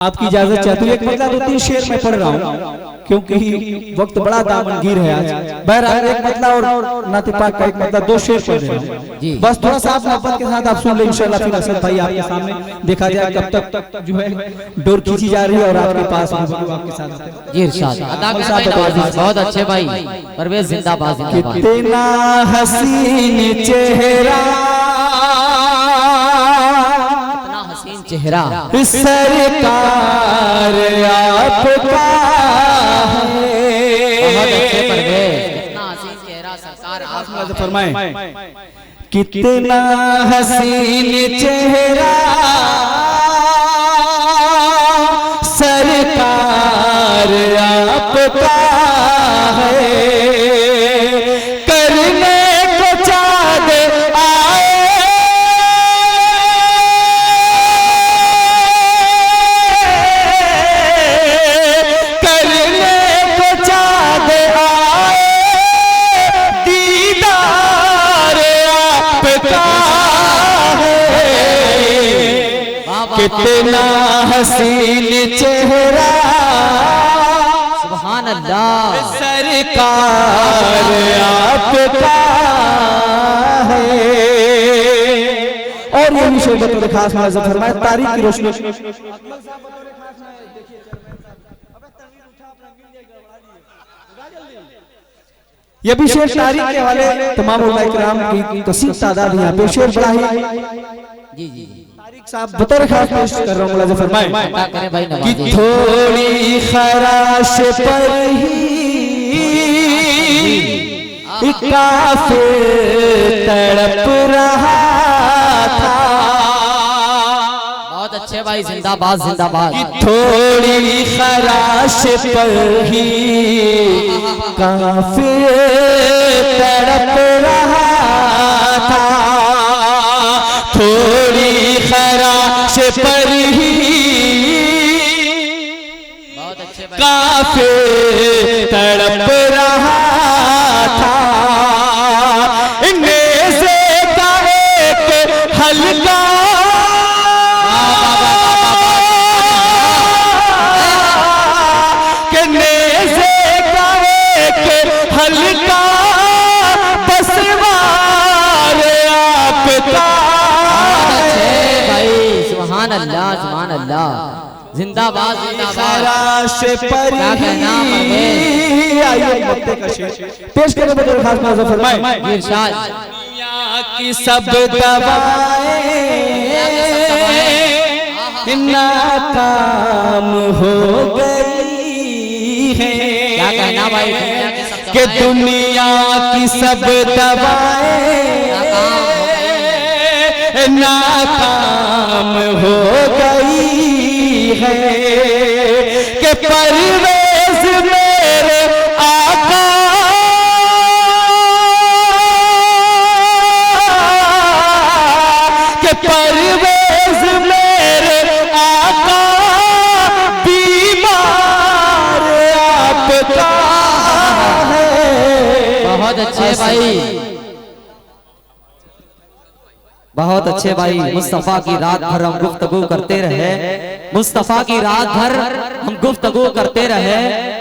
आपकी इजाजत चाहती हूँ। एक मतलब 2-3 शेर मैं पढ़ रहा हूँ क्योंकि वक्त बड़ा दामनगीर है आज। बहरहाल एक मतलब और नाते पाक का एक मतलब 2 शेर पढ़ रहा हूँ, बस थोड़ा सा आप मोहब्बत के साथ आप सुन ले इंशाल्लाह। फिर असद भाई आपके सामने देखा जाए कब तक जो है डोर खींची जा रही है और आपके पास आपके साथ जी इरशाद बहुत अच्छे भाई। परवेज जिंदाबाद जिंदाबाद। कितना हसीन चेहरा चेहरा सरकार आपका है। बहुत अच्छे परवेज। कितना हसीन चेहरा सरकार आपका फरमाएं। कितना हसीन चेहरा सरकार आपका है। करने को चाँद आए कितना हसीन चेहरा सुभान अल्लाह सरकार आपका है। और ये भी शोबत और खास मुआज़्ज़म फरमाए तारीख की रोशनी। ये भी शेर तारीख के हवाले तमाम उलमा इकराम की कसीर तादाद यहाँ पे शेर बड़ा ही जी जी साहब बतौर खास पेश कर रहा हूँ। मुलाज़िम फरमाएं कि थोड़ी खराश पर ही काफिर तड़प रहा था। बहुत अच्छे भाई जिंदाबाद जिंदाबाद। थोड़ी खराश पर ही काफिर तड़प रहा था। थोड़ी खराश पर ही काफिर तड़प रहा था। नेज़े का एक हल्का के नेज़े का एक हल्का बस वार आपका। सुभान अल्लाह सुभान अल्लाह। जिंदाबाद खराश पर पेश करने बदल खास मुआज़्ज़म फरमाएं। इरशाद दुनिया की सब दवाएं नाकाम हो गई हैं। क्या कहना भाई कि दुनिया की सब दवाएं नाकाम हो गई है। कि परवेज मेरे आका कि परवेज मेरे आका बीमार आपका है। बहुत अच्छे भाई बहुत अच्छे भाई। मुस्तफा की रात भर हम गुफ्तगू करते रहे। मुस्तफा की रात भर हम गुफ्तगू करते रहे।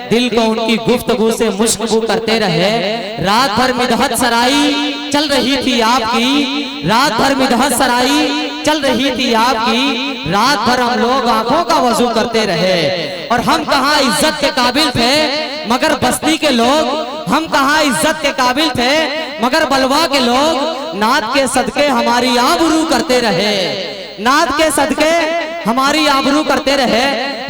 दिल को उनकी गुफ्तगू से मुश्किल करते रहे। रात भर मिदहत सराई चल रही थी आपकी। रात भर मिदहत सराई चल रही थी आपकी। रात भर हम लोग आंखों का वजू करते रहे। और हम कहाँ इज्जत के काबिल थे मगर बस्ती के लोग। हम कहाँ इज्जत के काबिल थे मगर बलवा के लोग नात के सदके हमारी आबरू करते रहे। नात के सदके हमारी आबरू करते रहे।